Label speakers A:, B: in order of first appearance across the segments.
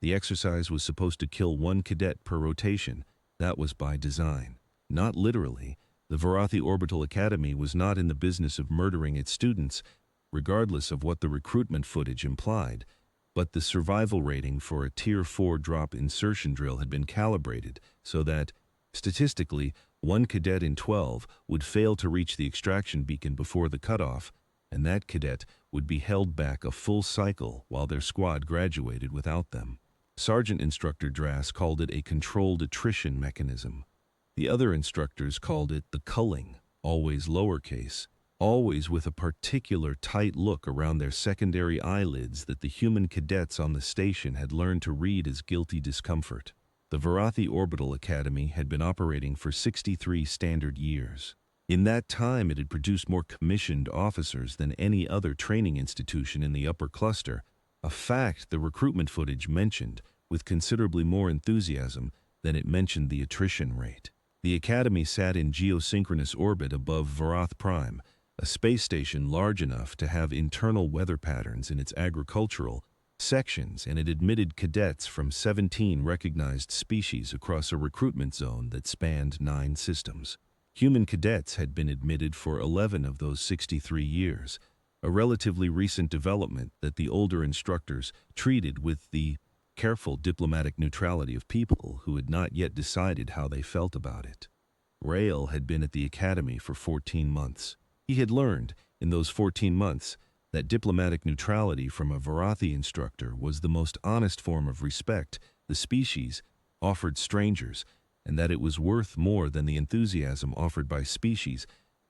A: The exercise was supposed to kill one cadet per rotation. That was by design. Not literally. The Varothi Orbital Academy was not in the business of murdering its students, regardless of what the recruitment footage implied, but the survival rating for a Tier 4 drop insertion drill had been calibrated so that, statistically, one cadet in 12 would fail to reach the extraction beacon before the cutoff, and that cadet would be held back a full cycle while their squad graduated without them. Sergeant Instructor Drass called it a controlled attrition mechanism. The other instructors called it the culling, always lowercase, always with a particular tight look around their secondary eyelids that the human cadets on the station had learned to read as guilty discomfort. The Varothi Orbital Academy had been operating for 63 standard years. In that time, it had produced more commissioned officers than any other training institution in the upper cluster, a fact the recruitment footage mentioned with considerably more enthusiasm than it mentioned the attrition rate. The academy sat in geosynchronous orbit above Varoth Prime, a space station large enough to have internal weather patterns in its agricultural sections, and it admitted cadets from 17 recognized species across a recruitment zone that spanned 9 systems. Human cadets had been admitted for 11 of those 63 years, a relatively recent development that the older instructors treated with the careful diplomatic neutrality of people who had not yet decided how they felt about it. Rael had been at the academy for 14 months. He had learned, in those 14 months, that diplomatic neutrality from a Varothi instructor was the most honest form of respect the species offered strangers, and that it was worth more than the enthusiasm offered by species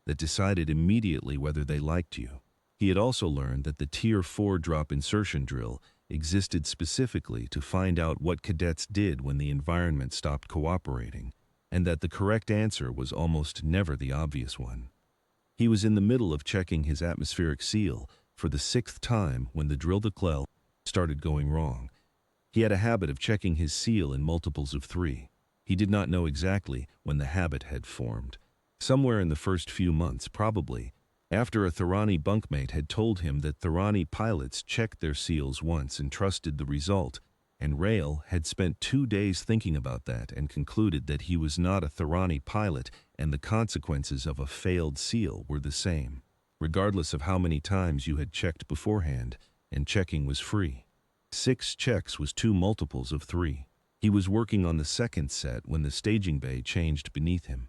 A: that decided immediately whether they liked you. He had also learned that the Tier 4 drop insertion drill existed specifically to find out what cadets did when the environment stopped cooperating, and that the correct answer was almost never the obvious one. He was in the middle of checking his atmospheric seal for the 6th time when the drill de clel started going wrong. He had a habit of checking his seal in multiples of 3. He did not know exactly when the habit had formed. Somewhere in the first few months, probably, after a Thorani bunkmate had told him that Thorani pilots checked their seals once and trusted the result, and Rael had spent 2 days thinking about that and concluded that he was not a Thorani pilot and the consequences of a failed seal were the same, regardless of how many times you had checked beforehand, and checking was free. 6 checks was 2 multiples of 3. He was working on the second set when the staging bay changed beneath him.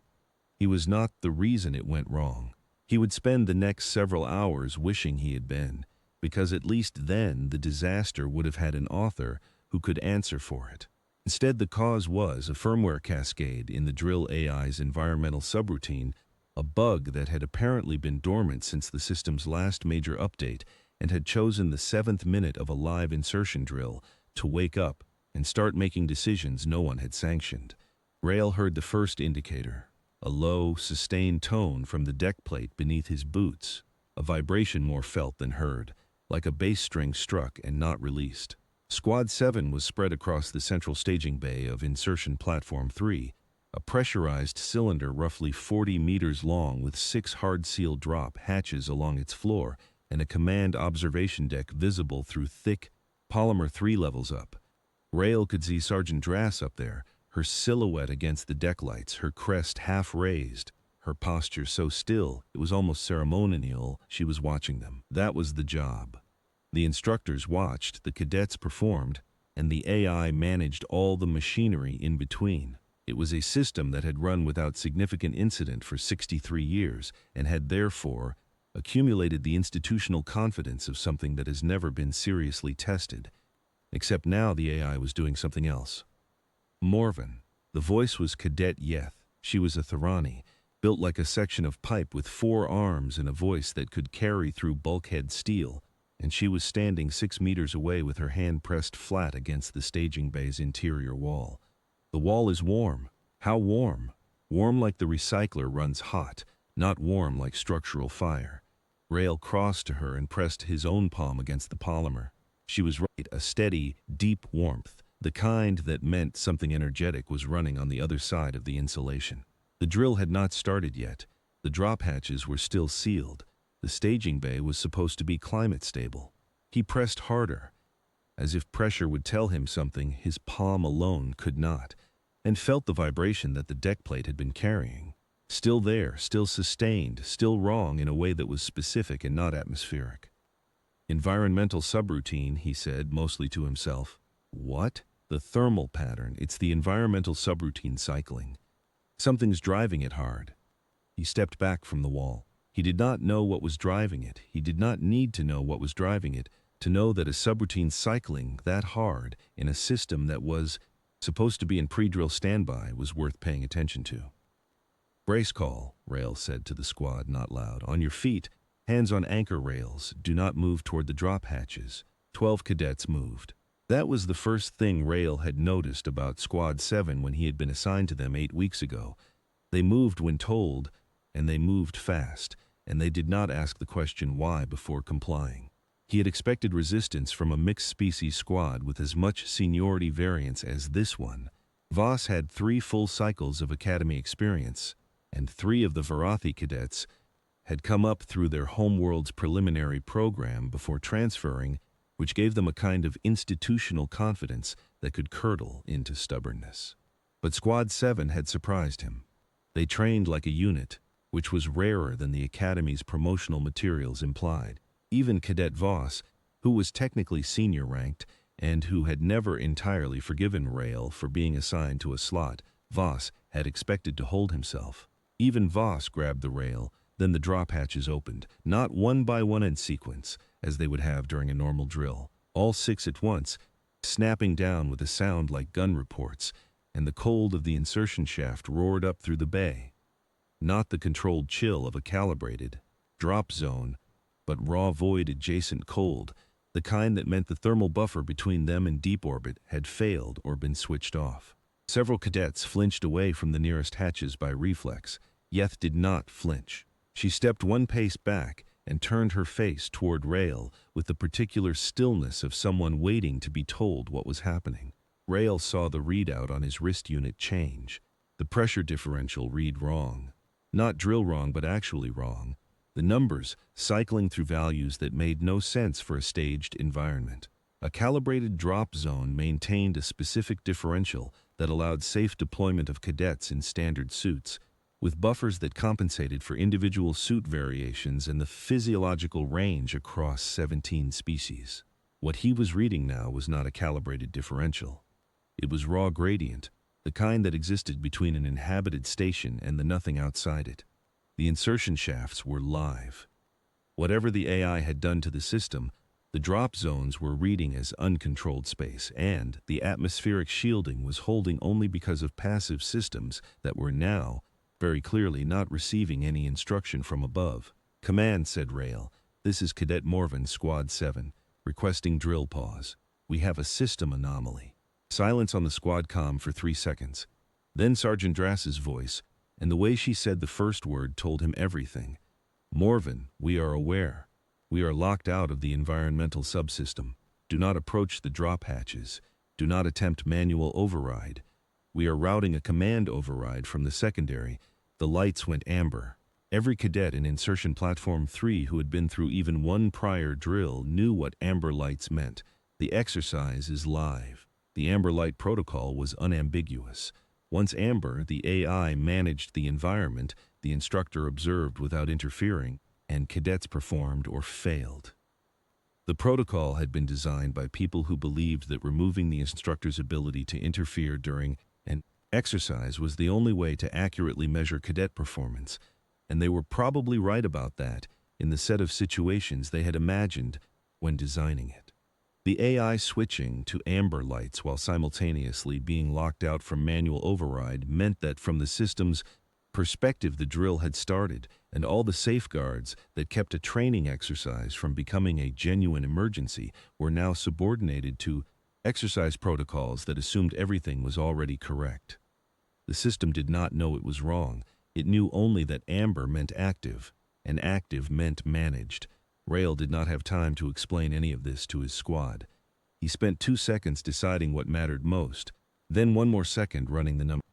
A: He was not the reason it went wrong. He would spend the next several hours wishing he had been, because at least then the disaster would have had an author who could answer for it. Instead, the cause was a firmware cascade in the drill AI's environmental subroutine, a bug that had apparently been dormant since the system's last major update and had chosen the 7th minute of a live insertion drill to wake up and start making decisions no one had sanctioned. Rael heard the first indicator, a low, sustained tone from the deck plate beneath his boots, a vibration more felt than heard, like a bass string struck and not released. Squad 7 was spread across the central staging bay of Insertion Platform 3, a pressurized cylinder roughly 40 meters long with 6 hard-sealed drop hatches along its floor and a command observation deck visible through thick polymer 3 levels up. Rael could see Sergeant Drass up there, her silhouette against the deck lights, her crest half raised, her posture so still it was almost ceremonial she was watching them. That was the job. The instructors watched, the cadets performed, and the AI managed all the machinery in between. It was a system that had run without significant incident for 63 years and had therefore accumulated the institutional confidence of something that has never been seriously tested. Except now the AI was doing something else. Morven. The voice was Cadet Yeth. She was a Thorani, built like a section of pipe with 4 arms and a voice that could carry through bulkhead steel, and she was standing 6 meters away with her hand pressed flat against the staging bay's interior wall. The wall is warm. How warm? Warm like the recycler runs hot, not warm like structural fire. Rael crossed to her and pressed his own palm against the polymer. She was right, a steady, deep warmth, the kind that meant something energetic was running on the other side of the insulation. The drill had not started yet. The drop hatches were still sealed. The staging bay was supposed to be climate stable. He pressed harder. as if pressure would tell him something his palm alone could not, and felt the vibration that the deck plate had been carrying. Still there, still sustained, still wrong in a way that was specific and not atmospheric. Environmental subroutine, he said, mostly to himself. What? The thermal pattern. It's the environmental subroutine cycling. Something's driving it hard. He stepped back from the wall. He did not know what was driving it. He did not need to know what was driving it to know that a subroutine cycling that hard in a system that was supposed to be in pre-drill standby was worth paying attention to. Brace call, Rail said to the squad, not loud. On your feet, hands on anchor rails. Do not move toward the drop hatches. 12 cadets moved. That was the first thing Rail had noticed about Squad 7 when he had been assigned to them 8 weeks ago. They moved when told, and they moved fast, and they did not ask the question why before complying. He had expected resistance from a mixed-species squad with as much seniority variance as this one. Voss had 3 full cycles of academy experience, and 3 of the Varathi cadets had come up through their homeworld's preliminary program before transferring, which gave them a kind of institutional confidence that could curdle into stubbornness. But Squad 7 had surprised him. They trained like a unit, which was rarer than the Academy's promotional materials implied. Even Cadet Voss, who was technically senior ranked and who had never entirely forgiven Rail for being assigned to a slot, Voss had expected to hold himself. Even Voss grabbed the rail, then the drop hatches opened, not one by one in sequence, as they would have during a normal drill, all 6 at once, snapping down with a sound like gun reports, and the cold of the insertion shaft roared up through the bay. Not the controlled chill of a calibrated drop zone, but raw void adjacent cold, the kind that meant the thermal buffer between them and deep orbit had failed or been switched off. Several cadets flinched away from the nearest hatches by reflex. Yeth did not flinch. She stepped 1 pace back and turned her face toward Rail with the particular stillness of someone waiting to be told what was happening. Rail saw the readout on his wrist unit change. The pressure differential read wrong. Not drill wrong, but actually wrong. The numbers cycling through values that made no sense for a staged environment. A calibrated drop zone maintained a specific differential that allowed safe deployment of cadets in standard suits, with buffers that compensated for individual suit variations and the physiological range across 17 species. What he was reading now was not a calibrated differential. It was raw gradient, the kind that existed between an inhabited station and the nothing outside it. The insertion shafts were live. Whatever the AI had done to the system, the drop zones were reading as uncontrolled space, and the atmospheric shielding was holding only because of passive systems that were now, very clearly, not receiving any instruction from above. Command, said Rail. This is Cadet Morvan, Squad 7, requesting drill pause. We have a system anomaly. Silence on the squad comm for 3 seconds. Then Sergeant Drass's voice, and the way she said the first word told him everything. Morvan, we are aware. We are locked out of the environmental subsystem. Do not approach the drop hatches. Do not attempt manual override. We are routing a command override from the secondary. The lights went amber. Every cadet in Insertion Platform 3 who had been through even one prior drill knew what amber lights meant. The exercise is live. The amber light protocol was unambiguous. Once amber, the AI managed the environment, the instructor observed without interfering, and cadets performed or failed. The protocol had been designed by people who believed that removing the instructor's ability to interfere during an exercise was the only way to accurately measure cadet performance, and they were probably right about that in the set of situations they had imagined when designing it. The AI switching to amber lights while simultaneously being locked out from manual override meant that from the system's perspective the drill had started, and all the safeguards that kept a training exercise from becoming a genuine emergency were now subordinated to exercise protocols that assumed everything was already correct. The system did not know it was wrong. It knew only that amber meant active, and active meant managed. Rail did not have time to explain any of this to his squad. He spent 2 seconds deciding what mattered most, then 1 more second running the numbers.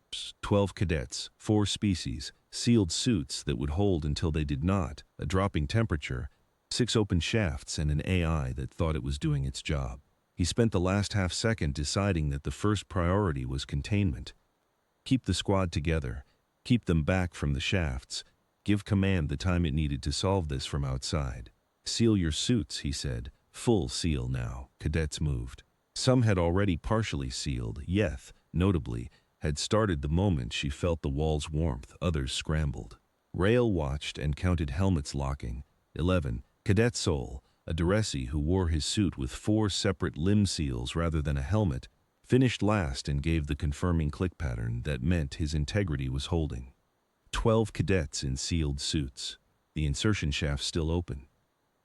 A: 12 cadets, 4 species, sealed suits that would hold until they did not, a dropping temperature, 6 open shafts, and an AI that thought it was doing its job. He spent the last half-second deciding that the first priority was containment. Keep the squad together. Keep them back from the shafts. Give command the time it needed to solve this from outside. Seal your suits, he said. Full seal now. Cadets moved. Some had already partially sealed. Yeth, notably, had started the moment she felt the wall's warmth. Others scrambled. Rail watched and counted helmets locking. 11. Cadet Soul, a Duresi who wore his suit with 4 separate limb seals rather than a helmet, finished last and gave the confirming click pattern that meant his integrity was holding. 12 cadets in sealed suits. The insertion shaft still open.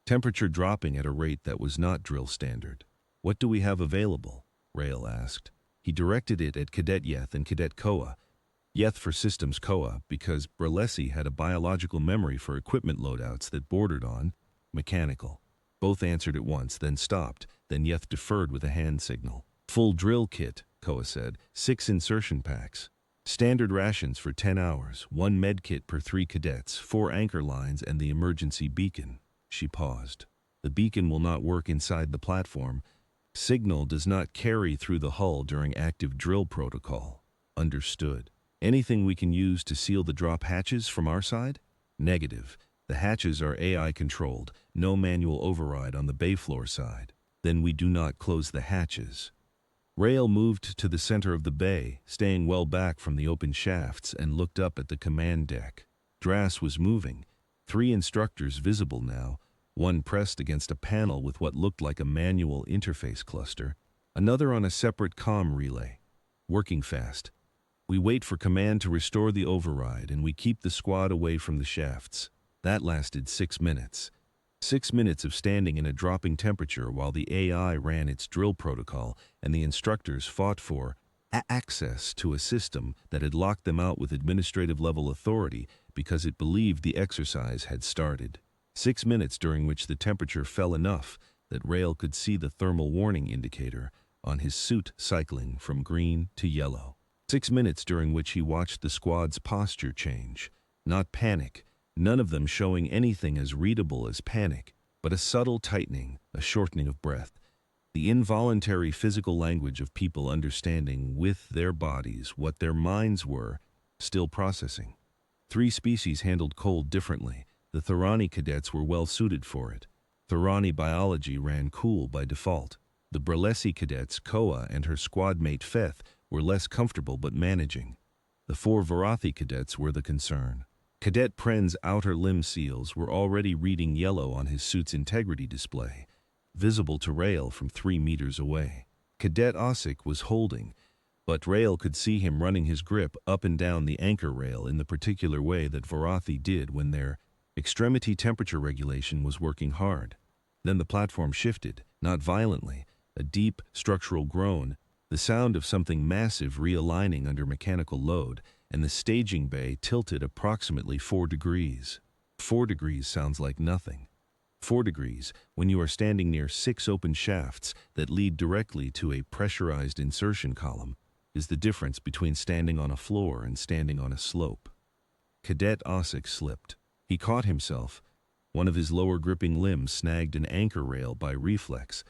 A: Temperature dropping at a rate that was not drill standard. What do we have available? Rail asked. He directed it at Cadet Yeth and Cadet Koa. Yeth for systems Koa, because Bralesi had a biological memory for equipment loadouts that bordered on mechanical. Both answered at once, then stopped. Then Yeth deferred with a hand signal. Full drill kit, Koa said. 6 insertion packs. Standard rations for 10 hours. 1 med kit per 3 cadets. 4 anchor lines and the emergency beacon. She paused. The beacon will not work inside the platform. Signal does not carry through the hull during active drill protocol. Understood. Anything we can use to seal the drop hatches from our side? Negative. The hatches are AI controlled. No manual override on the bay floor side. Then we do not close the hatches. Rail moved to the center of the bay, staying well back from the open shafts, and looked up at the command deck. Drass was moving. 3 instructors visible now, one pressed against a panel with what looked like a manual interface cluster, another on a separate comm relay. Working fast. We wait for command to restore the override, and we keep the squad away from the shafts. That lasted 6 minutes. 6 minutes of standing in a dropping temperature while the AI ran its drill protocol and the instructors fought for access to a system that had locked them out with administrative-level authority because it believed the exercise had started. 6 minutes during which the temperature fell enough that Rail could see the thermal warning indicator on his suit cycling from green to yellow. 6 minutes during which he watched the squad's posture change. Not panic, none of them showing anything as readable as panic, but a subtle tightening, a shortening of breath. The involuntary physical language of people understanding with their bodies what their minds were, still processing. 3 species handled cold differently. The Thorani cadets were well suited for it. Thorani biology ran cool by default. The Bralesi cadets, Koa and her squad mate Feth, were less comfortable but managing. The 4 Varathi cadets were the concern. Cadet Pren's outer limb seals were already reading yellow on his suit's integrity display, visible to Rail from 3 meters away. Cadet Osik was holding, but Rail could see him running his grip up and down the anchor rail in the particular way that Varathi did when their extremity temperature regulation was working hard. Then the platform shifted, not violently, a deep structural groan, the sound of something massive realigning under mechanical load, and the staging bay tilted approximately 4 degrees. 4 degrees sounds like nothing. 4 degrees, when you are standing near 6 open shafts that lead directly to a pressurized insertion column, is the difference between standing on a floor and standing on a slope. Cadet Osik slipped. He caught himself. One of his lower gripping limbs snagged an anchor rail by reflex,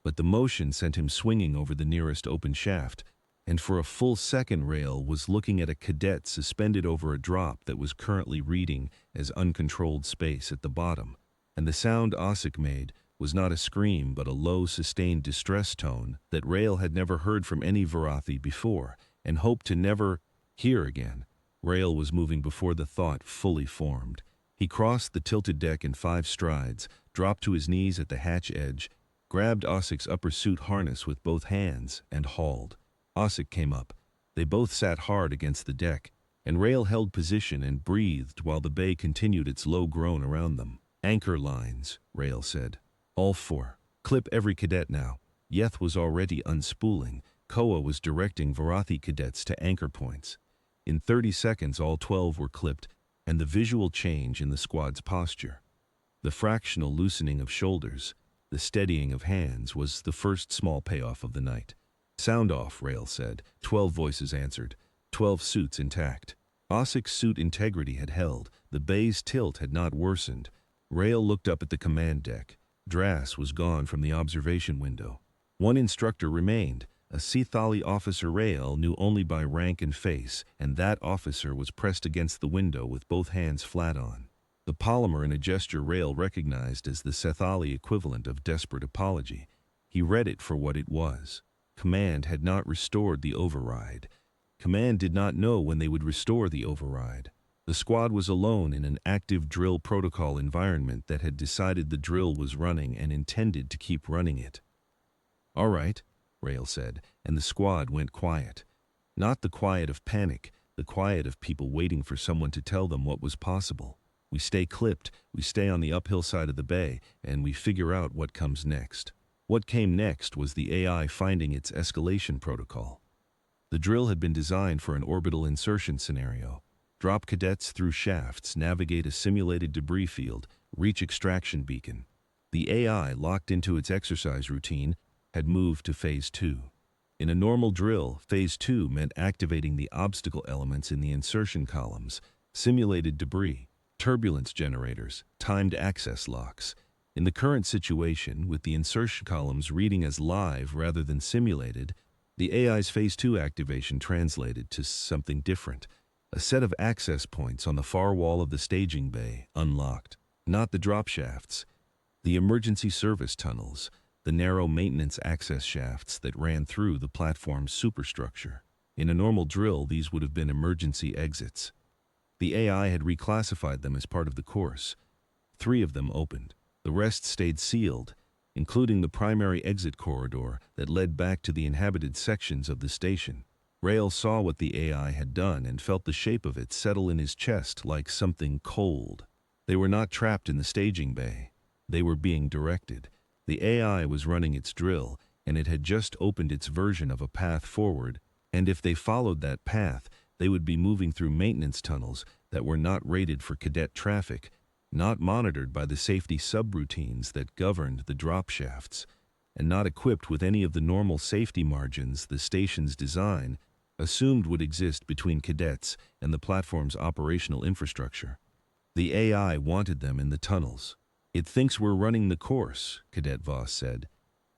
A: but the motion sent him swinging over the nearest open shaft, and for a full second Rail was looking at a cadet suspended over a drop that was currently reading as uncontrolled space at the bottom, and the sound Osik made was not a scream but a low, sustained distress tone that Rail had never heard from any Varathi before, and hoped to never hear again. Rail was moving before the thought fully formed. He crossed the tilted deck in 5 strides, dropped to his knees at the hatch edge, grabbed Osik's upper suit harness with both hands, and hauled. Osik came up. They both sat hard against the deck, and Rail held position and breathed while the bay continued its low groan around them. Anchor lines, Rail said. All 4. Clip every cadet now. Yeth was already unspooling. Koa was directing Varathi cadets to anchor points. In 30 seconds all 12 were clipped, and the visual change in the squad's posture. The fractional loosening of shoulders, the steadying of hands was the first small payoff of the night. Sound off, Rail said. 12 voices answered. 12 suits intact. Osik's suit integrity had held. The bay's tilt had not worsened. Rail looked up at the command deck. Drass was gone from the observation window. One instructor remained, a Sithali officer. Rael knew only by rank and face, and that officer was pressed against the window with both hands flat on. The polymer in a gesture Rael recognized as the Sethali equivalent of desperate apology. He read it for what it was. Command had not restored the override. Command did not know when they would restore the override. The squad was alone in an active drill protocol environment that had decided the drill was running and intended to keep running it. "All right," Rael said, and the squad went quiet. Not the quiet of panic, the quiet of people waiting for someone to tell them what was possible. We stay clipped, we stay on the uphill side of the bay, and we figure out what comes next. What came next was the AI finding its escalation protocol. The drill had been designed for an orbital insertion scenario. Drop cadets through shafts, navigate a simulated debris field, reach extraction beacon. The AI, locked into its exercise routine, had moved to Phase 2. In a normal drill, Phase 2 meant activating the obstacle elements in the insertion columns, simulated debris, turbulence generators, timed access locks. In the current situation, with the insertion columns reading as live rather than simulated, the AI's Phase 2 activation translated to something different. A set of access points on the far wall of the staging bay, unlocked. Not the drop shafts, the emergency service tunnels, the narrow maintenance access shafts that ran through the platform's superstructure. In a normal drill, these would have been emergency exits. The AI had reclassified them as part of the course. 3 of them opened. The rest stayed sealed, including the primary exit corridor that led back to the inhabited sections of the station. Rael saw what the AI had done and felt the shape of it settle in his chest like something cold. They were not trapped in the staging bay. They were being directed. The AI was running its drill, and it had just opened its version of a path forward, and if they followed that path, they would be moving through maintenance tunnels that were not rated for cadet traffic, not monitored by the safety subroutines that governed the drop shafts, and not equipped with any of the normal safety margins the station's design assumed would exist between cadets and the platform's operational infrastructure. The AI wanted them in the tunnels. "It thinks we're running the course," Cadet Voss said.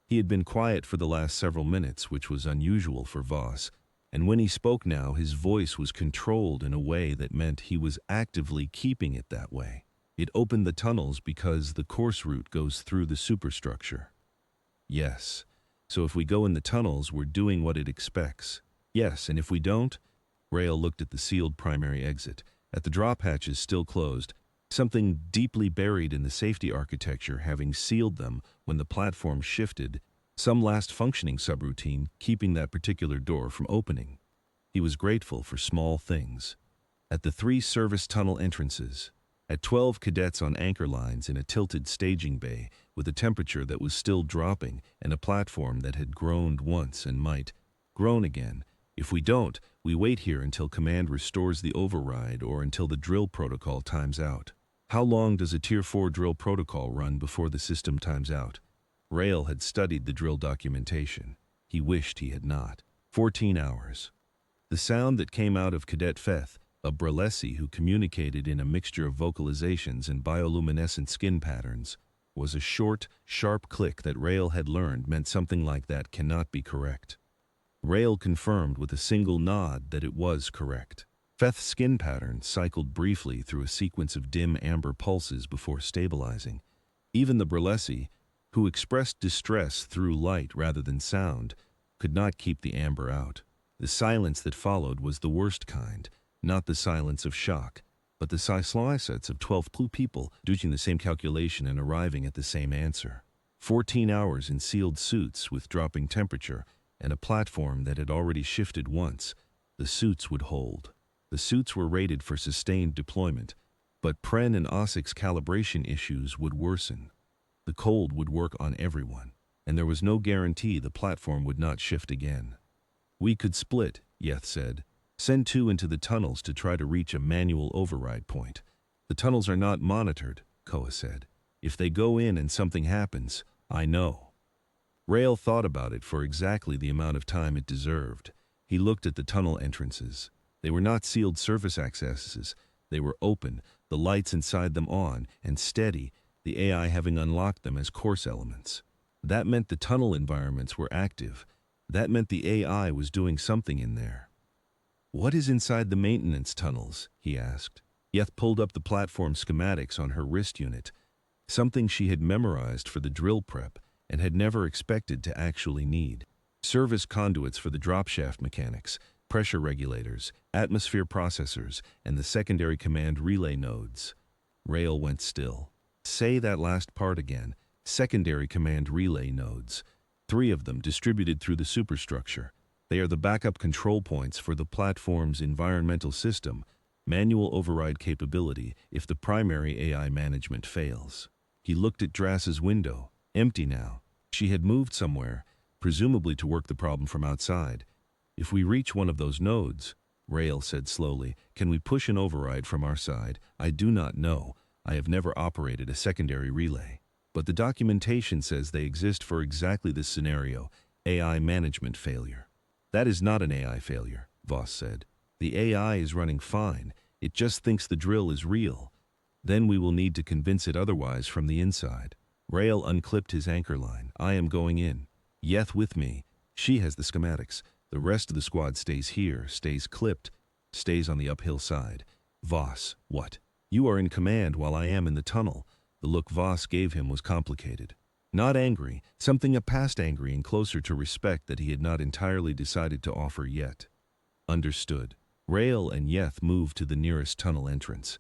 A: He had been quiet for the last several minutes, which was unusual for Voss, and when he spoke now, his voice was controlled in a way that meant he was actively keeping it that way. "It opened the tunnels because the course route goes through the superstructure." "Yes. So if we go in the tunnels, we're doing what it expects." "Yes, and if we don't?" Rael looked at the sealed primary exit, at the drop hatches still closed, something deeply buried in the safety architecture having sealed them when the platform shifted, some last functioning subroutine keeping that particular door from opening. He was grateful for small things. At the 3 service tunnel entrances, at 12 cadets on anchor lines in a tilted staging bay with a temperature that was still dropping and a platform that had groaned once and might groan again. "If we don't, we wait here until command restores the override or until the drill protocol times out." "How long does a Tier 4 drill protocol run before the system times out?" Rael had studied the drill documentation. He wished he had not. 14 hours. The sound that came out of Cadet Feth, a Bralesi who communicated in a mixture of vocalizations and bioluminescent skin patterns, was a short, sharp click that Rael had learned meant something like that cannot be correct. Rael confirmed with a single nod that it was correct. Feth's skin pattern cycled briefly through a sequence of dim amber pulses before stabilizing. Even the Bralesi, who expressed distress through light rather than sound, could not keep the amber out. The silence that followed was the worst kind, not the silence of shock, but the silence of 12 people doing the same calculation and arriving at the same answer. 14 hours in sealed suits with dropping temperature and a platform that had already shifted once. The suits would hold. The suits were rated for sustained deployment, but Pren and Ossic's calibration issues would worsen. The cold would work on everyone, and there was no guarantee the platform would not shift again. "We could split," Yeth said. "Send 2 into the tunnels to try to reach a manual override point." "The tunnels are not monitored," Koa said. "If they go in and something happens, I know." Rael thought about it for exactly the amount of time it deserved. He looked at the tunnel entrances. They were not sealed surface accesses. They were open, the lights inside them on, and steady, the AI having unlocked them as course elements. That meant the tunnel environments were active. That meant the AI was doing something in there. "What is inside the maintenance tunnels?" he asked. Yeth pulled up the platform schematics on her wrist unit, something she had memorized for the drill prep and had never expected to actually need. Service conduits for the dropshaft mechanics, pressure regulators, atmosphere processors, and the secondary command relay nodes. Rail went still. "Say that last part again." "Secondary command relay nodes. 3 of them distributed through the superstructure. They are the backup control points for the platform's environmental system, manual override capability if the primary AI management fails." He looked at Drass's window, empty now. She had moved somewhere, presumably to work the problem from outside. "If we reach one of those nodes," Rail said slowly, "can we push an override from our side? I do not know. I have never operated a secondary relay. But the documentation says they exist for exactly this scenario, AI management failure." "That is not an AI failure," Voss said. "The AI is running fine. It just thinks the drill is real. Then we will need to convince it otherwise from the inside." Rail unclipped his anchor line. "I am going in. Yeth with me. She has the schematics. The rest of the squad stays here, stays clipped, stays on the uphill side." "Voss, what? You are in command while I am in the tunnel." The look Voss gave him was complicated. Not angry, something past angry and closer to respect that he had not entirely decided to offer yet. "Understood." Rail and Yeth moved to the nearest tunnel entrance.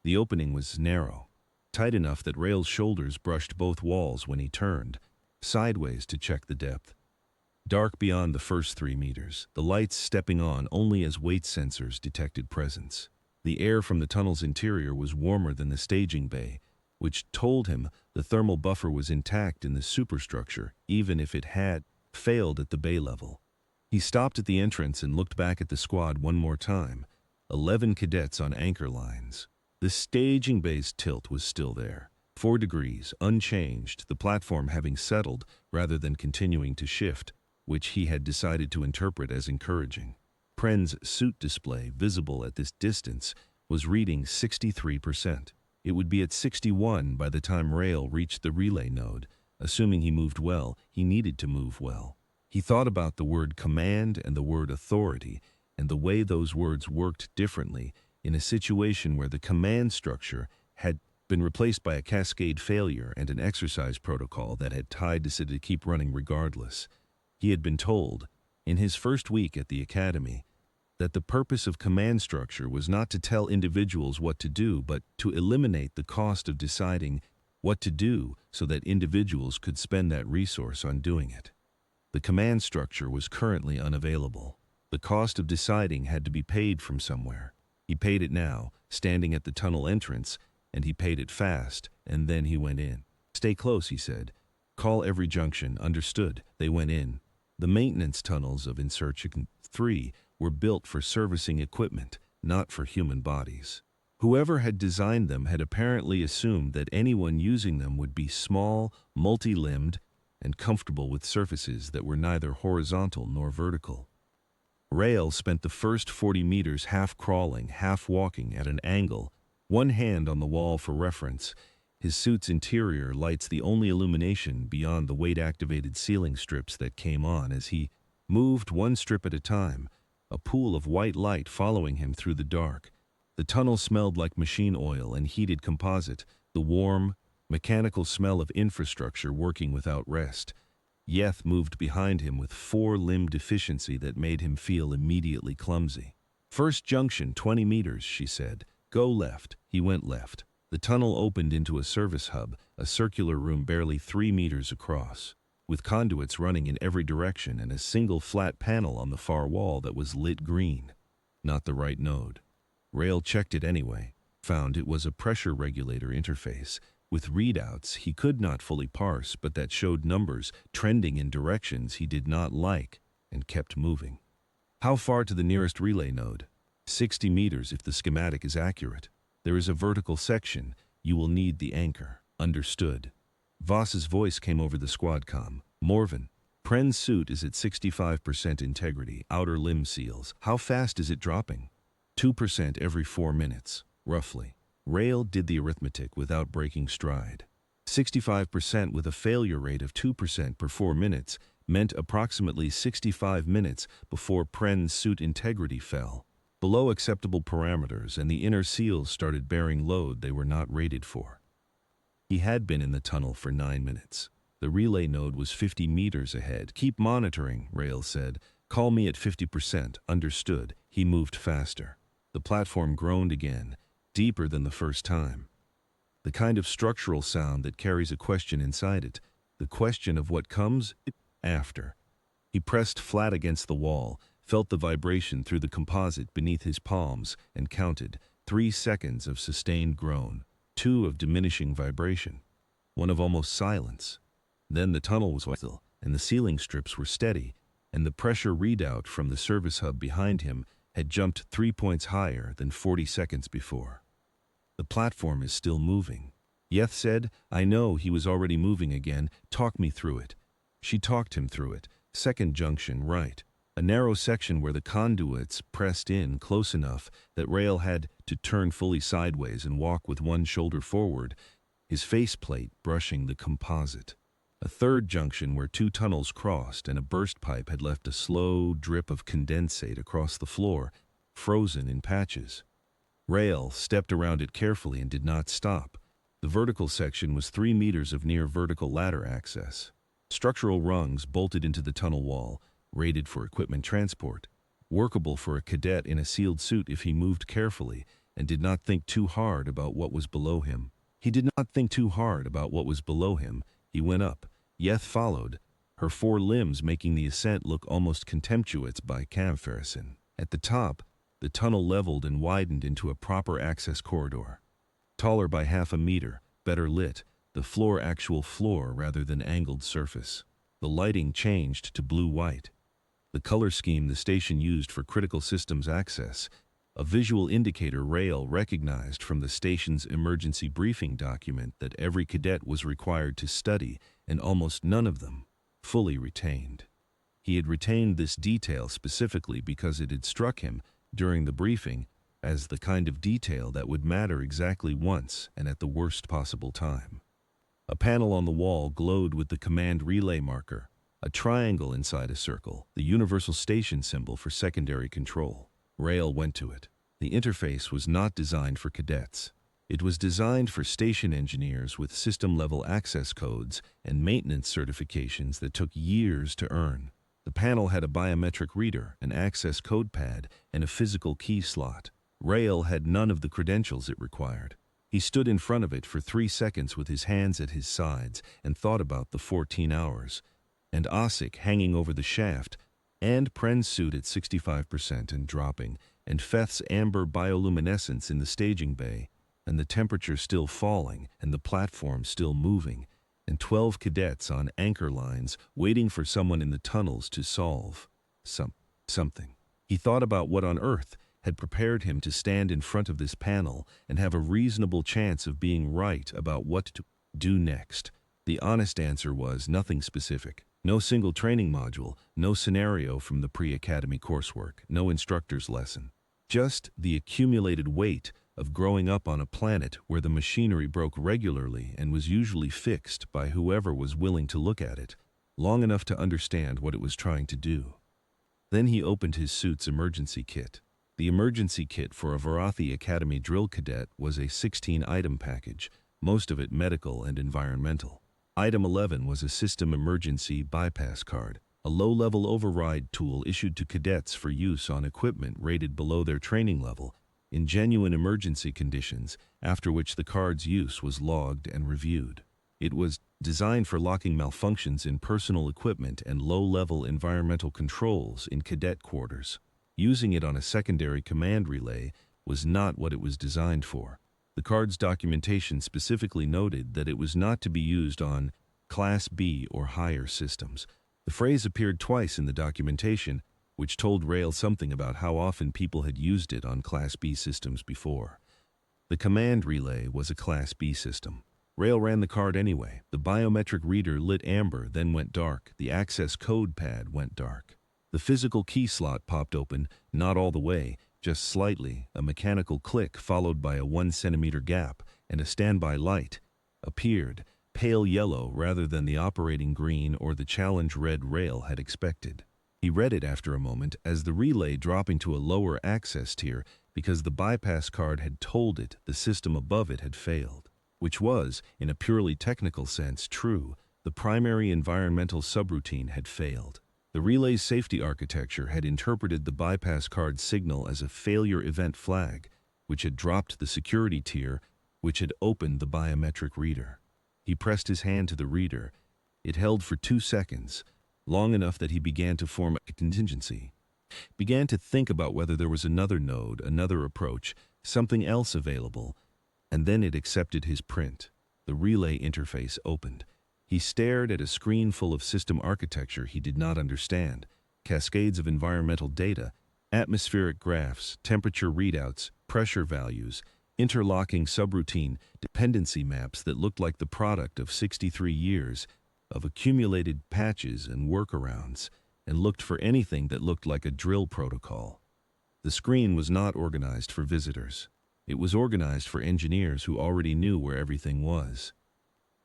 A: The opening was narrow, tight enough that Rail's shoulders brushed both walls when he turned sideways to check the depth. Dark beyond the first 3 meters, the lights stepping on only as weight sensors detected presence. The air from the tunnel's interior was warmer than the staging bay, which told him the thermal buffer was intact in the superstructure, even if it had failed at the bay level. He stopped at the entrance and looked back at the squad one more time. 11 cadets on anchor lines. The staging bay's tilt was still there. 4 degrees, unchanged, the platform having settled rather than continuing to shift, which he had decided to interpret as encouraging. Pren's suit display, visible at this distance, was reading 63%. It would be at 61 by the time Rail reached the relay node. Assuming he moved well, he needed to move well. He thought about the word command and the word authority, and the way those words worked differently in a situation where the command structure had been replaced by a cascade failure and an exercise protocol that had tied it to keep running regardless. He had been told, in his first week at the academy, that the purpose of command structure was not to tell individuals what to do, but to eliminate the cost of deciding what to do so that individuals could spend that resource on doing it. The command structure was currently unavailable. The cost of deciding had to be paid from somewhere. He paid it now, standing at the tunnel entrance, and he paid it fast, and then he went in. "Stay close," he said. "Call every junction." "Understood." They went in. The maintenance tunnels of Insurgent 3 were built for servicing equipment, not for human bodies. Whoever had designed them had apparently assumed that anyone using them would be small, multi-limbed, and comfortable with surfaces that were neither horizontal nor vertical. Rail spent the first 40 meters half crawling, half walking at an angle, one hand on the wall for reference. His suit's interior lights the only illumination beyond the weight-activated ceiling strips that came on as he moved one strip at a time, a pool of white light following him through the dark. The tunnel smelled like machine oil and heated composite, the warm, mechanical smell of infrastructure working without rest. Yeth moved behind him with 4-limb deficiency that made him feel immediately clumsy. "First junction, 20 meters, she said. Go left." He went left. The tunnel opened into a service hub, a circular room barely 3 meters across, with conduits running in every direction and a single flat panel on the far wall that was lit green. Not the right node. Rail checked it anyway, found it was a pressure regulator interface, with readouts he could not fully parse but that showed numbers trending in directions he did not like, and kept moving. "How far to the nearest relay node?" 60 meters if the schematic is accurate. "There is a vertical section. You will need the anchor." "Understood." Voss's voice came over the squad comm. "Morven, Pren's suit is at 65% integrity, outer limb seals. How fast is it dropping?" 2% every 4 minutes, roughly. Rail did the arithmetic without breaking stride. 65% with a failure rate of 2% per 4 minutes meant approximately 65 minutes before Pren's suit integrity fell below acceptable parameters and the inner seals started bearing load they were not rated for. He had been in the tunnel for 9 minutes. The relay node was 50 meters ahead. "Keep monitoring," Rail said. "Call me at 50%. Understood." He moved faster. The platform groaned again, deeper than the first time. The kind of structural sound that carries a question inside it, the question of what comes after. He pressed flat against the wall, felt the vibration through the composite beneath his palms, and counted 3 seconds of sustained groan, 2 of diminishing vibration, 1 of almost silence. Then the tunnel was still, and the ceiling strips were steady, and the pressure readout from the service hub behind him had jumped 3 points higher than 40 seconds before. "The platform is still moving," Yeth said. "I know." He was already moving again. "Talk me through it." She talked him through it. Second junction, right. A narrow section where the conduits pressed in close enough that Rail had to turn fully sideways and walk with one shoulder forward, his faceplate brushing the composite. A third junction where 2 tunnels crossed and a burst pipe had left a slow drip of condensate across the floor, frozen in patches. Rail stepped around it carefully and did not stop. The vertical section was 3 meters of near vertical ladder access. Structural rungs bolted into the tunnel wall, rated for equipment transport, workable for a cadet in a sealed suit if he moved carefully and did not think too hard about what was below him. He did not think too hard about what was below him. He went up. Yeth followed, her 4 limbs making the ascent look almost contemptuous by comparison. At the top, the tunnel leveled and widened into a proper access corridor. Taller by half a meter, better lit, the floor actual floor rather than angled surface. The lighting changed to blue-white. The color scheme the station used for critical systems access, a visual indicator Rail recognized from the station's emergency briefing document that every cadet was required to study, and almost none of them fully retained. He had retained this detail specifically because it had struck him, during the briefing, as the kind of detail that would matter exactly once and at the worst possible time. A panel on the wall glowed with the command relay marker, a triangle inside a circle, the universal station symbol for secondary control. Rail went to it. The interface was not designed for cadets. It was designed for station engineers with system-level access codes and maintenance certifications that took years to earn. The panel had a biometric reader, an access code pad, and a physical key slot. Rail had none of the credentials it required. He stood in front of it for 3 seconds with his hands at his sides and thought about the 14 hours, and Ossic hanging over the shaft, and Pren's suit at 65% and dropping, and Feth's amber bioluminescence in the staging bay, and the temperature still falling, and the platform still moving, and 12 cadets on anchor lines waiting for someone in the tunnels to solve something. He thought about what on earth had prepared him to stand in front of this panel and have a reasonable chance of being right about what to do next. The honest answer was nothing specific. No single training module, no scenario from the pre-academy coursework, no instructor's lesson. Just the accumulated weight of growing up on a planet where the machinery broke regularly and was usually fixed by whoever was willing to look at it, long enough to understand what it was trying to do. Then he opened his suit's emergency kit. The emergency kit for a Varathi Academy drill cadet was a 16-item package, most of it medical and environmental. Item 11 was a system emergency bypass card, a low-level override tool issued to cadets for use on equipment rated below their training level in genuine emergency conditions, after which the card's use was logged and reviewed. It was designed for locking malfunctions in personal equipment and low-level environmental controls in cadet quarters. Using it on a secondary command relay was not what it was designed for. The card's documentation specifically noted that it was not to be used on Class B or higher systems. The phrase appeared twice in the documentation, which told Rail something about how often people had used it on Class B systems before. The command relay was a Class B system. Rail ran the card anyway. The biometric reader lit amber, then went dark. The access code pad went dark. The physical key slot popped open, not all the way, just slightly, a mechanical click followed by a 1 centimeter gap, and a standby light appeared, pale yellow rather than the operating green or the challenge red Rail had expected. He read it after a moment as the relay dropping to a lower access tier because the bypass card had told it the system above it had failed, which was, in a purely technical sense, true. The primary environmental subroutine had failed. The relay's safety architecture had interpreted the bypass card signal as a failure event flag, which had dropped the security tier, which had opened the biometric reader. He pressed his hand to the reader. It held for 2 seconds, long enough that he began to form a contingency. Began to think about whether there was another node, another approach, something else available, and then it accepted his print. The relay interface opened. He stared at a screen full of system architecture he did not understand, cascades of environmental data, atmospheric graphs, temperature readouts, pressure values, interlocking subroutine dependency maps that looked like the product of 63 years of accumulated patches and workarounds, and looked for anything that looked like a drill protocol. The screen was not organized for visitors. It was organized for engineers who already knew where everything was.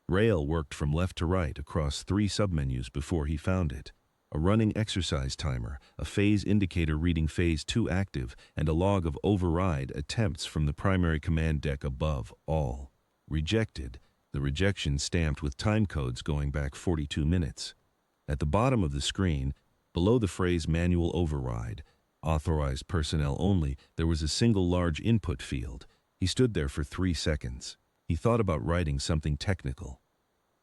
A: Rail worked from left to right across 3 submenus before he found it. A running exercise timer, a phase indicator reading phase 2 active, and a log of override attempts from the primary command deck above, all rejected, the rejection stamped with timecodes going back 42 minutes. At the bottom of the screen, below the phrase manual override, authorized personnel only, there was a single large input field. He stood there for 3 seconds. He thought about writing something technical,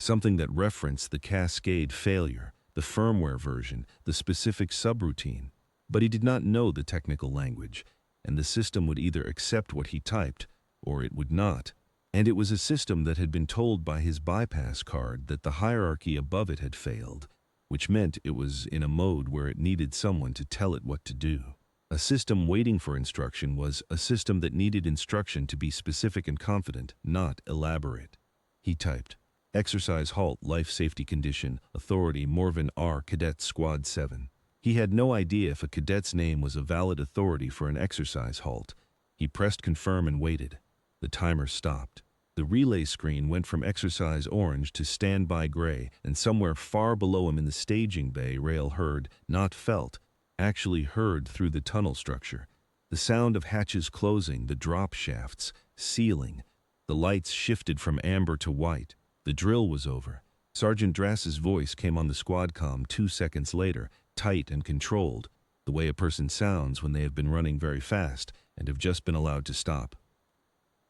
A: something that referenced the cascade failure, the firmware version, the specific subroutine. But he did not know the technical language, and the system would either accept what he typed, or it would not. And it was a system that had been told by his bypass card that the hierarchy above it had failed, which meant it was in a mode where it needed someone to tell it what to do. A system waiting for instruction was a system that needed instruction to be specific and confident, not elaborate. He typed, Exercise halt, life safety condition, authority Morvan R. Cadet Squad 7. He had no idea if a cadet's name was a valid authority for an exercise halt. He pressed confirm and waited. The timer stopped. The relay screen went from exercise orange to standby gray, and somewhere far below him in the staging bay, Rail heard, not felt, actually heard through the tunnel structure. The sound of hatches closing, the drop shafts, sealing. The lights shifted from amber to white. The drill was over. Sergeant Drass's voice came on the squad comm 2 seconds later, tight and controlled, the way a person sounds when they have been running very fast and have just been allowed to stop.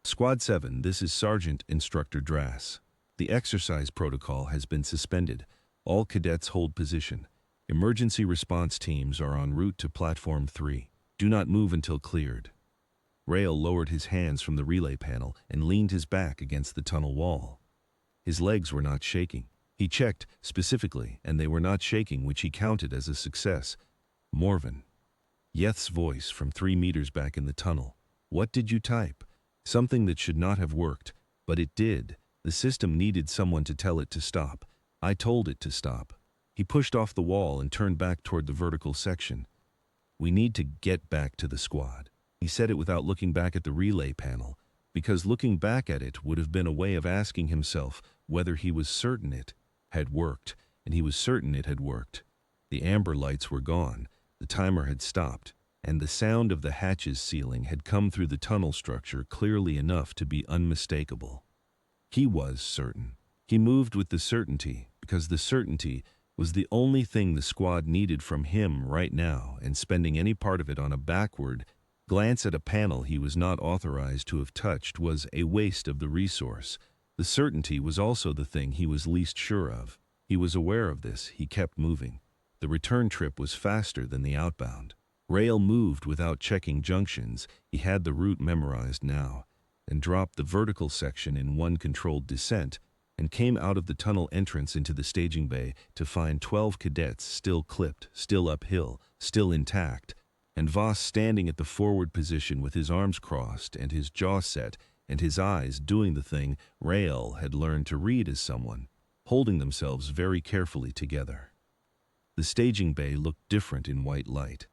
A: Squad 7, this is Sergeant Instructor Drass. The exercise protocol has been suspended. All cadets hold position. Emergency response teams are en route to Platform 3. Do not move until cleared. Rail lowered his hands from the relay panel and leaned his back against the tunnel wall. His legs were not shaking. He checked, specifically, and they were not shaking, which he counted as a success. Morvan. Yeth's voice from 3 meters back in the tunnel. What did you type? Something that should not have worked, but it did. The system needed someone to tell it to stop. I told it to stop. He pushed off the wall and turned back toward the vertical section. We need to get back to the squad. He said it without looking back at the relay panel, because looking back at it would have been a way of asking himself whether he was certain it had worked, and he was certain it had worked. The amber lights were gone, the timer had stopped, and the sound of the hatches sealing had come through the tunnel structure clearly enough to be unmistakable. He was certain. He moved with the certainty, because the certainty was the only thing the squad needed from him right now, and spending any part of it on a backward glance at a panel he was not authorized to have touched was a waste of the resource. The certainty was also the thing he was least sure of. He was aware of this. He kept moving. The return trip was faster than the outbound. Rail moved without checking junctions. He had the route memorized now, and dropped the vertical section in one controlled descent, and came out of the tunnel entrance into the staging bay to find 12 cadets still clipped, still uphill, still intact, and Voss standing at the forward position with his arms crossed and his jaw set and his eyes doing the thing Rail had learned to read as someone, holding themselves very carefully together. The staging bay looked different in white light.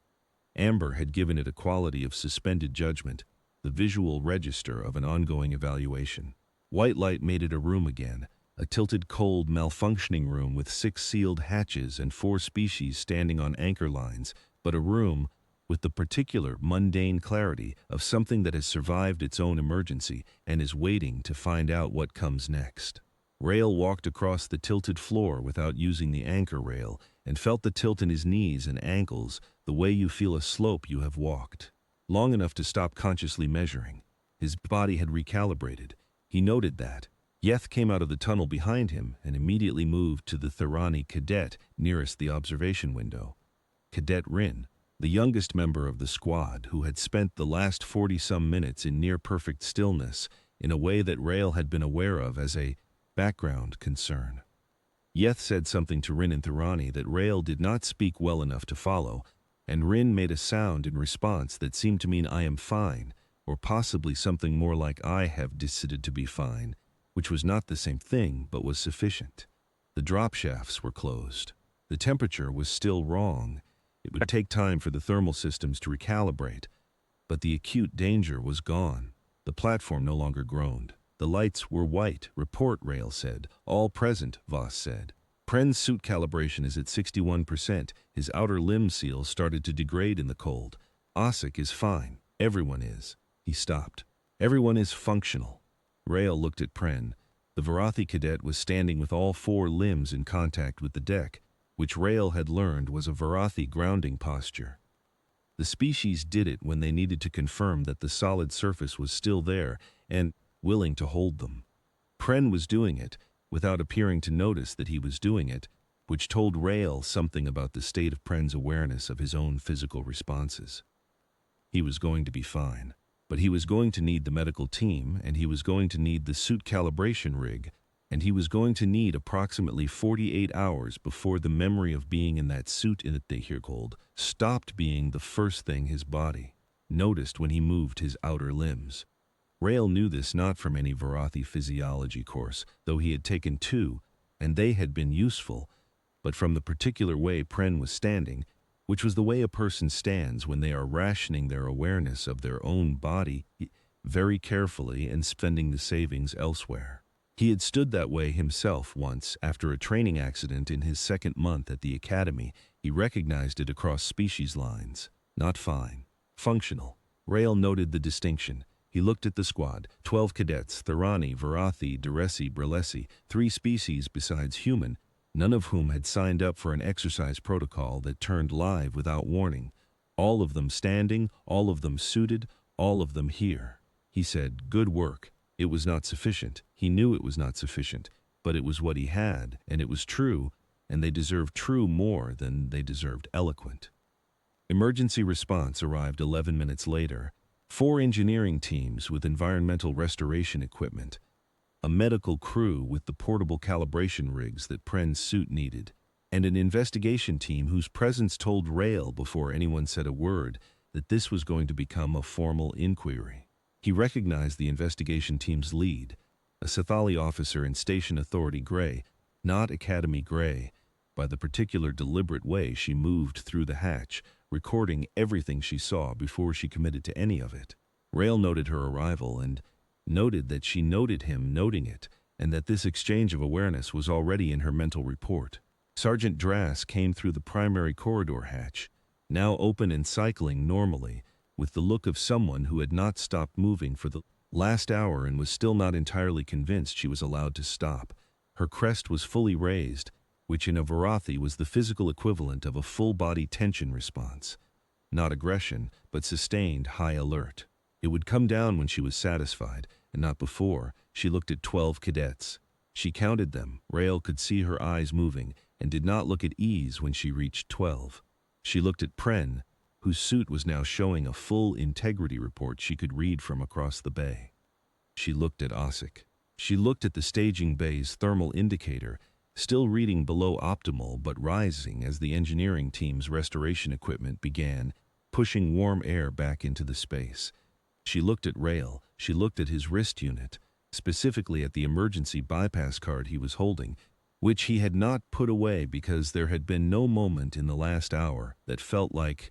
A: Amber had given it a quality of suspended judgment, the visual register of an ongoing evaluation. White light made it a room again, a tilted, cold, malfunctioning room with 6 sealed hatches and 4 species standing on anchor lines, but a room with the particular mundane clarity of something that has survived its own emergency and is waiting to find out what comes next. Rail walked across the tilted floor without using the anchor rail and felt the tilt in his knees and ankles the way you feel a slope you have walked. Long enough to stop consciously measuring. His body had recalibrated. He noted that. Yeth came out of the tunnel behind him and immediately moved to the Thirani cadet nearest the observation window. Cadet Rin, the youngest member of the squad who had spent the last 40-some minutes in near-perfect stillness in a way that Rail had been aware of as a background concern. Yeth said something to Rin in Thirani that Rail did not speak well enough to follow, and Rin made a sound in response that seemed to mean "I am fine," or possibly something more like "I have decided to be fine," which was not the same thing but was sufficient. The drop shafts were closed. The temperature was still wrong. It would take time for the thermal systems to recalibrate, but the acute danger was gone. The platform no longer groaned. The lights were white, report, Rail said. All present, Voss said. Pren's suit calibration is at 61%. His outer limb seal started to degrade in the cold. Osik is fine. Everyone is. He stopped. Everyone is functional. Rail looked at Pren. The Varathi cadet was standing with all 4 limbs in contact with the deck, which Rail had learned was a Varathi grounding posture. The species did it when they needed to confirm that the solid surface was still there and willing to hold them. Pren was doing it without appearing to notice that he was doing it, which told Rail something about the state of Pren's awareness of his own physical responses. He was going to be fine, but he was going to need the medical team, and he was going to need the suit calibration rig, and he was going to need approximately 48 hours before the memory of being in that suit in the Hirgold stopped being the first thing his body noticed when he moved his outer limbs. Rail knew this not from any Varathi physiology course, though he had taken 2, and they had been useful, but from the particular way Pren was standing, which was the way a person stands when they are rationing their awareness of their own body very carefully and spending the savings elsewhere. He had stood that way himself once after a training accident in his 2nd month at the academy. He recognized it across species lines. Not fine. Functional. Rail noted the distinction. He looked at the squad, 12 cadets, Thirani, Varathi, Duresi, Brelesi, 3 species besides human, none of whom had signed up for an exercise protocol that turned live without warning. All of them standing, all of them suited, all of them here. He said, "Good work." It was not sufficient. He knew it was not sufficient, but it was what he had, and it was true, and they deserved true more than they deserved eloquent. Emergency response arrived 11 minutes later. 4 engineering teams with environmental restoration equipment, a medical crew with the portable calibration rigs that Pren's suit needed, and an investigation team whose presence told Rail before anyone said a word that this was going to become a formal inquiry. He recognized the investigation team's lead, a Sethali officer in Station Authority Gray, not Academy Gray, by the particular deliberate way she moved through the hatch, recording everything she saw before she committed to any of it. Rail noted her arrival and noted that she noted him noting it, and that this exchange of awareness was already in her mental report. Sergeant Drass came through the primary corridor hatch, now open and cycling normally, with the look of someone who had not stopped moving for the last hour and was still not entirely convinced she was allowed to stop. Her crest was fully raised, which in a Varathi was the physical equivalent of a full-body tension response. Not aggression, but sustained high alert. It would come down when she was satisfied, and not before. She looked at 12 cadets. She counted them. Rail could see her eyes moving, and did not look at ease when she reached 12. She looked at Pren, whose suit was now showing a full integrity report she could read from across the bay. She looked at Osik. She looked at the staging bay's thermal indicator, still reading below optimal but rising as the engineering team's restoration equipment began pushing warm air back into the space. She looked at Rail. She looked at his wrist unit, specifically at the emergency bypass card he was holding, which he had not put away because there had been no moment in the last hour that felt like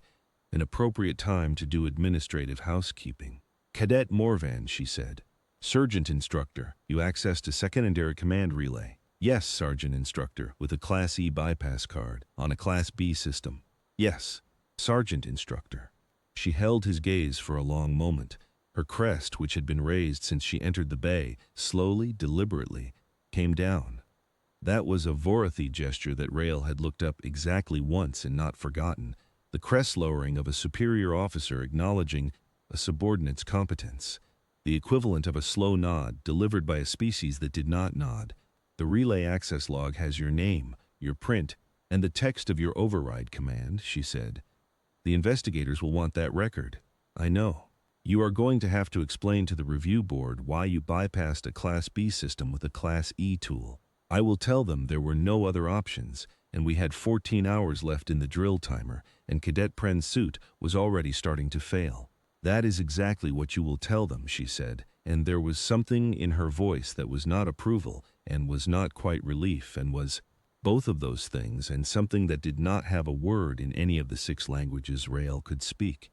A: an appropriate time to do administrative housekeeping. "Cadet Morvan," she said. "Sergeant Instructor, you access to secondary command relay." Yes, Sergeant Instructor, with a Class E bypass card, on a Class B system. Yes, Sergeant Instructor. She held his gaze for a long moment. Her crest, which had been raised since she entered the bay, slowly, deliberately, came down. That was a Vorathi gesture that Rael had looked up exactly once and not forgotten, the crest lowering of a superior officer acknowledging a subordinate's competence, the equivalent of a slow nod delivered by a species that did not nod. The relay access log has your name, your print, and the text of your override command, she said. The investigators will want that record. I know. You are going to have to explain to the review board why you bypassed a Class B system with a Class E tool. I will tell them there were no other options, and we had 14 hours left in the drill timer, and Cadet Pren's suit was already starting to fail. That is exactly what you will tell them, she said, and there was something in her voice that was not approval and was not quite relief and was both of those things and something that did not have a word in any of the 6 languages Rael could speak.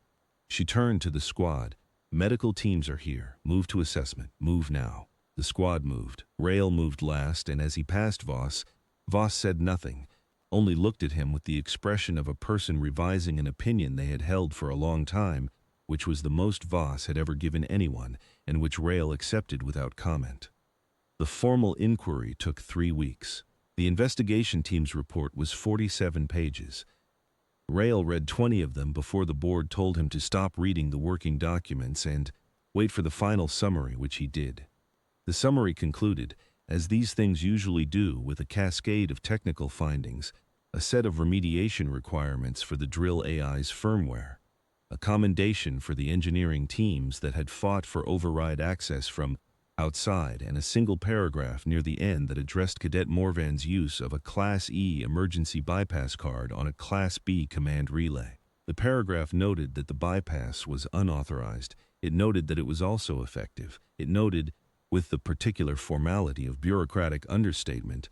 A: She turned to the squad. Medical teams are here. Move to assessment. Move now. The squad moved. Rael moved last, and as he passed Voss said nothing, only looked at him with the expression of a person revising an opinion they had held for a long time, which was the most Voss had ever given anyone, and which Rael accepted without comment. The formal inquiry took 3 weeks. The investigation team's report was 47 pages. Rael read 20 of them before the board told him to stop reading the working documents and wait for the final summary, which he did. The summary concluded, as these things usually do, with a cascade of technical findings, a set of remediation requirements for the drill AI's firmware, a commendation for the engineering teams that had fought for override access from outside, and a single paragraph near the end that addressed Cadet Morvan's use of a Class E emergency bypass card on a Class B command relay. The paragraph noted that the bypass was unauthorized. It noted that it was also effective. It noted, with the particular formality of bureaucratic understatement,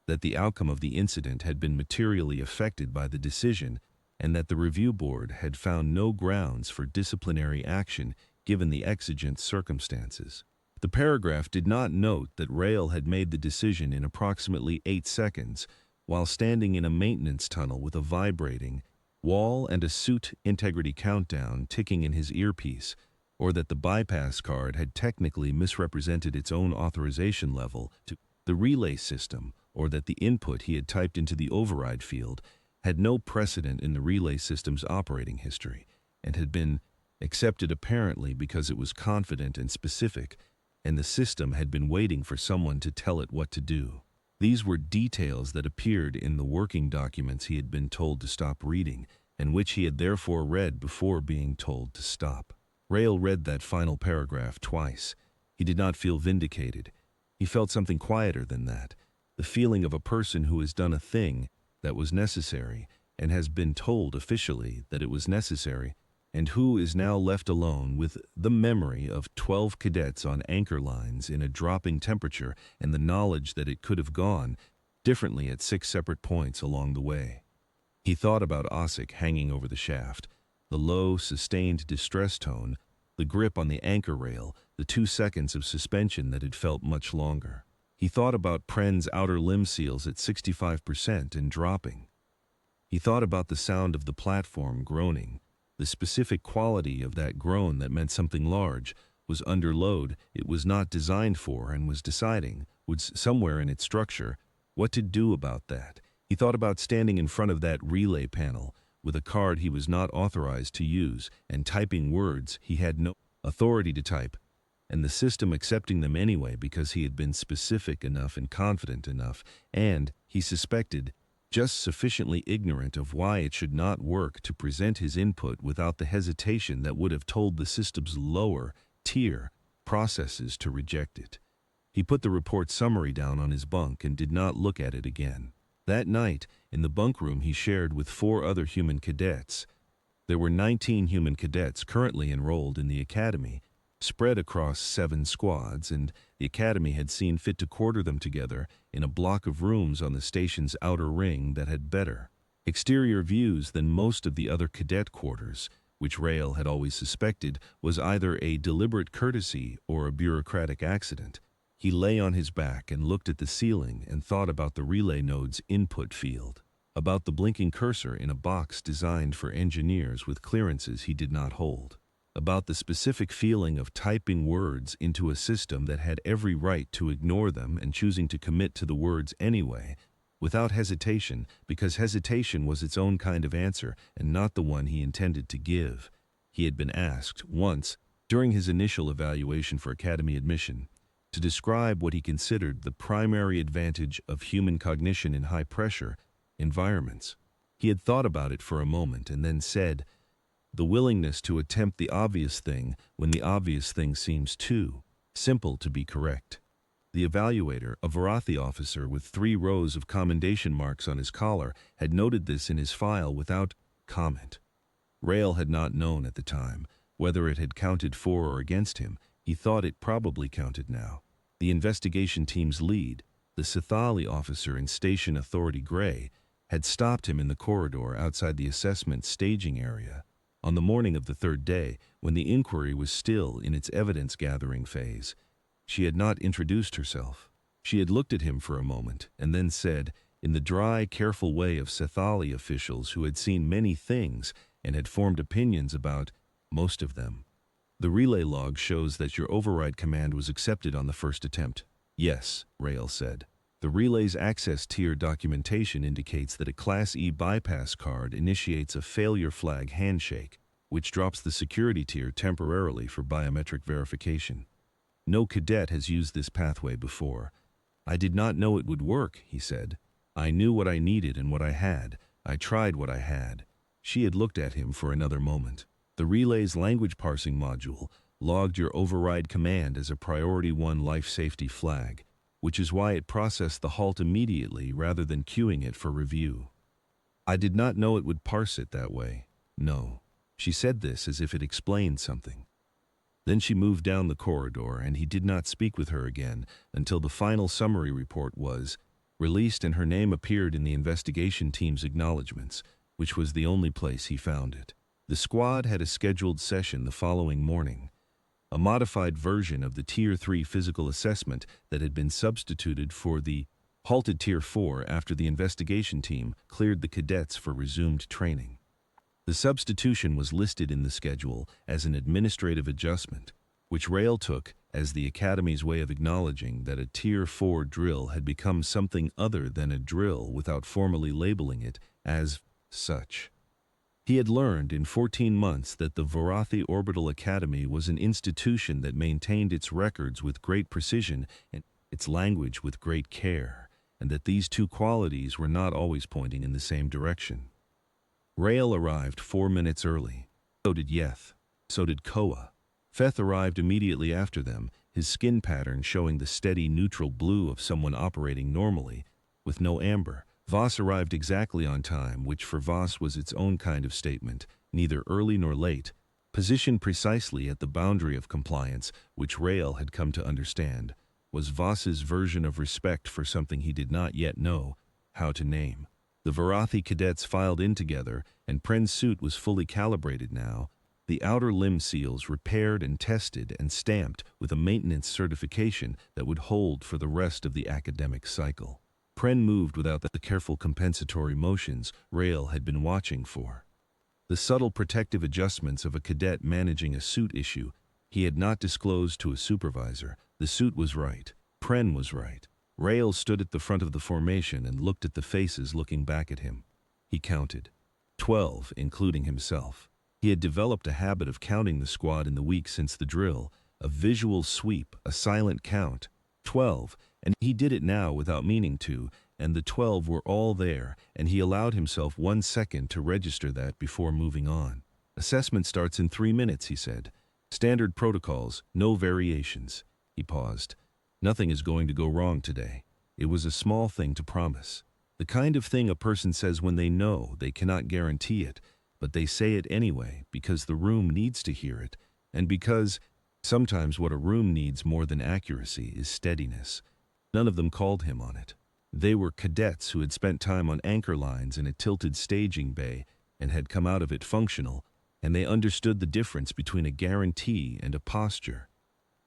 A: that the outcome of the incident had been materially affected by the decision and that the review board had found no grounds for disciplinary action given the exigent circumstances. The paragraph did not note that Rael had made the decision in approximately 8 seconds while standing in a maintenance tunnel with a vibrating wall and a suit integrity countdown ticking in his earpiece, or that the bypass card had technically misrepresented its own authorization level to the relay system, or that the input he had typed into the override field had no precedent in the relay system's operating history and had been accepted apparently because it was confident and specific, and the system had been waiting for someone to tell it what to do. These were details that appeared in the working documents he had been told to stop reading, and which he had therefore read before being told to stop. Rael read that final paragraph twice. He did not feel vindicated. He felt something quieter than that, the feeling of a person who has done a thing that was necessary and has been told officially that it was necessary, and who is now left alone with the memory of 12 cadets on anchor lines in a dropping temperature and the knowledge that it could have gone differently at 6 separate points along the way. He thought about Ossick hanging over the shaft, the low, sustained distress tone, the grip on the anchor rail, the 2 seconds of suspension that had felt much longer. He thought about Pren's outer limb seals at 65% and dropping. He thought about the sound of the platform groaning, the specific quality of that groan that meant something large, was under load it was not designed for, and was deciding, was somewhere in its structure, what to do about that. He thought about standing in front of that relay panel with a card he was not authorized to use and typing words he had no authority to type, and the system accepting them anyway because he had been specific enough and confident enough, and, he suspected, just sufficiently ignorant of why it should not work to present his input without the hesitation that would have told the system's lower-tier processes to reject it. He put the report summary down on his bunk and did not look at it again. That night, in the bunk room he shared with 4 other human cadets. There were 19 human cadets currently enrolled in the academy, spread across 7 squads, and the academy had seen fit to quarter them together in a block of rooms on the station's outer ring that had better exterior views than most of the other cadet quarters, which Rael had always suspected was either a deliberate courtesy or a bureaucratic accident. He lay on his back and looked at the ceiling and thought about the relay node's input field, about the blinking cursor in a box designed for engineers with clearances he did not hold, about the specific feeling of typing words into a system that had every right to ignore them and choosing to commit to the words anyway, without hesitation, because hesitation was its own kind of answer and not the one he intended to give. He had been asked once, during his initial evaluation for academy admission, to describe what he considered the primary advantage of human cognition in high-pressure environments. He had thought about it for a moment and then said, "The willingness to attempt the obvious thing when the obvious thing seems too simple to be correct." The evaluator, a Varathi officer with 3 rows of commendation marks on his collar, had noted this in his file without comment. Rail had not known at the time whether it had counted for or against him. He thought it probably counted now. The investigation team's lead, the Sithali officer in Station Authority Gray, had stopped him in the corridor outside the assessment staging area on the morning of the 3rd day, when the inquiry was still in its evidence-gathering phase. She had not introduced herself. She had looked at him for a moment and then said, in the dry, careful way of Sithali officials who had seen many things and had formed opinions about most of them, "The relay log shows that your override command was accepted on the first attempt." "Yes," Rail said. "The relay's access tier documentation indicates that a Class E bypass card initiates a failure flag handshake, which drops the security tier temporarily for biometric verification. No cadet has used this pathway before. I did not know it would work," he said. "I knew what I needed and what I had. I tried what I had." She had looked at him for another moment. "The relay's language parsing module logged your override command as a Priority 1 life safety flag, which is why it processed the halt immediately rather than queuing it for review. I did not know it would parse it that way. No." She said this as if it explained something. Then she moved down the corridor, and he did not speak with her again until the final summary report was released and her name appeared in the investigation team's acknowledgments, which was the only place he found it. The squad had a scheduled session the following morning, a modified version of the Tier 3 physical assessment that had been substituted for the halted Tier 4 after the investigation team cleared the cadets for resumed training. The substitution was listed in the schedule as an administrative adjustment, which Rail took as the Academy's way of acknowledging that a Tier 4 drill had become something other than a drill without formally labeling it as such. He had learned in 14 months that the Varathi Orbital Academy was an institution that maintained its records with great precision and its language with great care, and that these two qualities were not always pointing in the same direction. Rail arrived 4 minutes early. So did Yeth. So did Koa. Feth arrived immediately after them, his skin pattern showing the steady neutral blue of someone operating normally, with no amber. Voss arrived exactly on time, which for Voss was its own kind of statement, neither early nor late, positioned precisely at the boundary of compliance, which Rail had come to understand, was Voss's version of respect for something he did not yet know how to name. The Varathi cadets filed in together, and Pren's suit was fully calibrated now, the outer limb seals repaired and tested and stamped with a maintenance certification that would hold for the rest of the academic cycle. Pren moved without the careful compensatory motions Rail had been watching for. The subtle protective adjustments of a cadet managing a suit issue he had not disclosed to a supervisor. The suit was right. Pren was right. Rail stood at the front of the formation and looked at the faces looking back at him. He counted. 12, including himself. He had developed a habit of counting the squad in the week since the drill, a visual sweep, a silent count. 12, and he did it now without meaning to, and the 12 were all there, and he allowed himself 1 second to register that before moving on. "Assessment starts in 3 minutes, he said. "Standard protocols, no variations." He paused. "Nothing is going to go wrong today." It was a small thing to promise. The kind of thing a person says when they know they cannot guarantee it, but they say it anyway because the room needs to hear it, and because sometimes what a room needs more than accuracy is steadiness. None of them called him on it. They were cadets who had spent time on anchor lines in a tilted staging bay and had come out of it functional, and they understood the difference between a guarantee and a posture.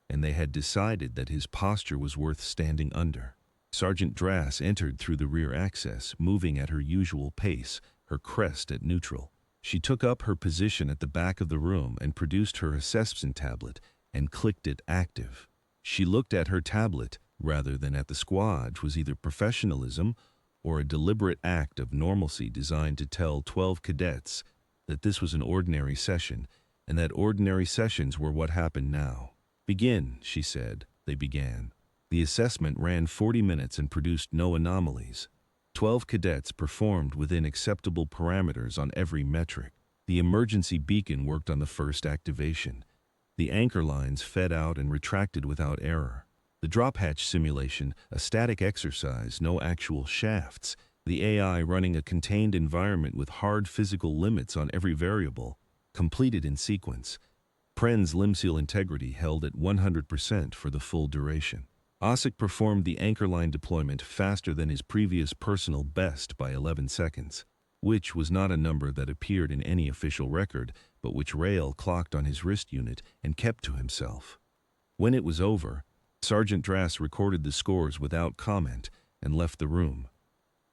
A: and they had decided that his posture was worth standing under. Sergeant Drass entered through the rear access, moving at her usual pace, her crest at neutral. She took up her position at the back of the room and produced her assessment tablet and clicked it active. She looked at her tablet rather than at the squad, which was either professionalism or a deliberate act of normalcy designed to tell 12 cadets that this was an ordinary session and that ordinary sessions were what happened now. "Begin," she said. They began. The assessment ran 40 minutes and produced no anomalies. 12 cadets performed within acceptable parameters on every metric. The emergency beacon worked on the first activation. The anchor lines fed out and retracted without error. The drop hatch simulation, a static exercise, no actual shafts. The AI running a contained environment with hard physical limits on every variable, completed in sequence. Pren's limb seal integrity held at 100% for the full duration. Osik performed the anchor line deployment faster than his previous personal best by 11 seconds, which was not a number that appeared in any official record, but which Rail clocked on his wrist unit and kept to himself. When it was over, Sergeant Drass recorded the scores without comment and left the room.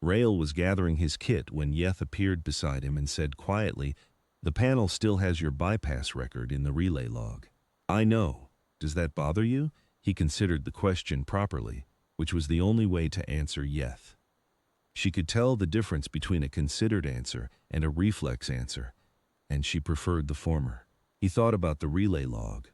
A: Rail was gathering his kit when Yeth appeared beside him and said quietly, "The panel still has your bypass record in the relay log." "I know. Does that bother you?" He considered the question properly, which was the only way to answer Yeth. She could tell the difference between a considered answer and a reflex answer, and she preferred the former. He thought about the relay log,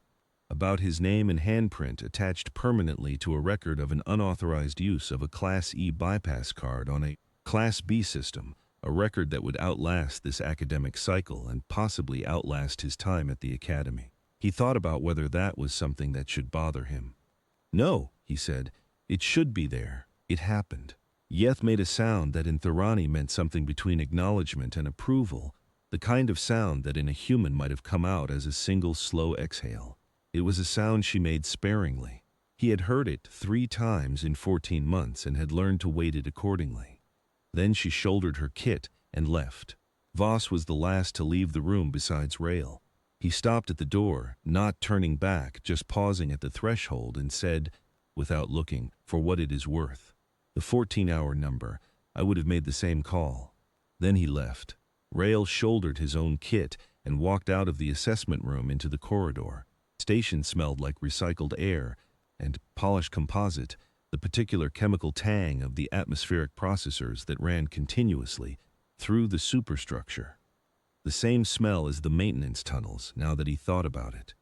A: about his name and handprint attached permanently to a record of an unauthorized use of a Class E bypass card on a Class B system, a record that would outlast this academic cycle and possibly outlast his time at the academy. He thought about whether that was something that should bother him. "No," he said, "it should be there. It happened." Yeth made a sound that in Thorani meant something between acknowledgement and approval, the kind of sound that in a human might have come out as a single slow exhale. It was a sound she made sparingly. He had heard it 3 times in 14 months and had learned to weight it accordingly. Then she shouldered her kit and left. Voss was the last to leave the room besides Rail. He stopped at the door, not turning back, just pausing at the threshold, and said, without looking, "For what it is worth. The 14-hour number. I would have made the same call." Then he left. Rail shouldered his own kit and walked out of the assessment room into the corridor. Station smelled like recycled air and polished composite, the particular chemical tang of the atmospheric processors that ran continuously through the superstructure. The same smell as the maintenance tunnels, now that he thought about it.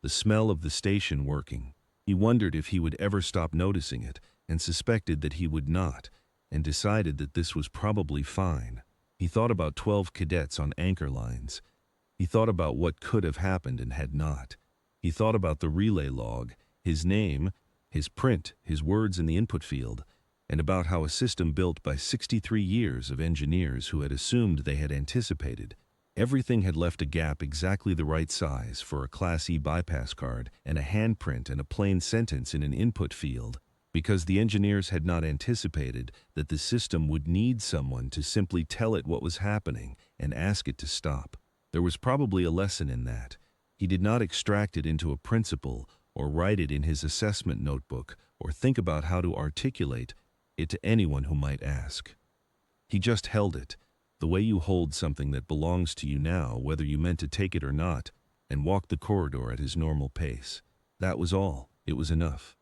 A: The smell of the station working. He wondered if he would ever stop noticing it, and suspected that he would not, and decided that this was probably fine. He thought about 12 cadets on anchor lines. He thought about what could have happened and had not. He thought about the relay log, his name, his print, his words in the input field, and about how a system built by 63 years of engineers who had assumed they had anticipated. Everything had left a gap exactly the right size for a Class E bypass card and a handprint and a plain sentence in an input field, because the engineers had not anticipated that the system would need someone to simply tell it what was happening and ask it to stop. There was probably a lesson in that. He did not extract it into a principle or write it in his assessment notebook or think about how to articulate it to anyone who might ask. He just held it, the way you hold something that belongs to you now, whether you meant to take it or not, and walked the corridor at his normal pace. That was all. It was enough.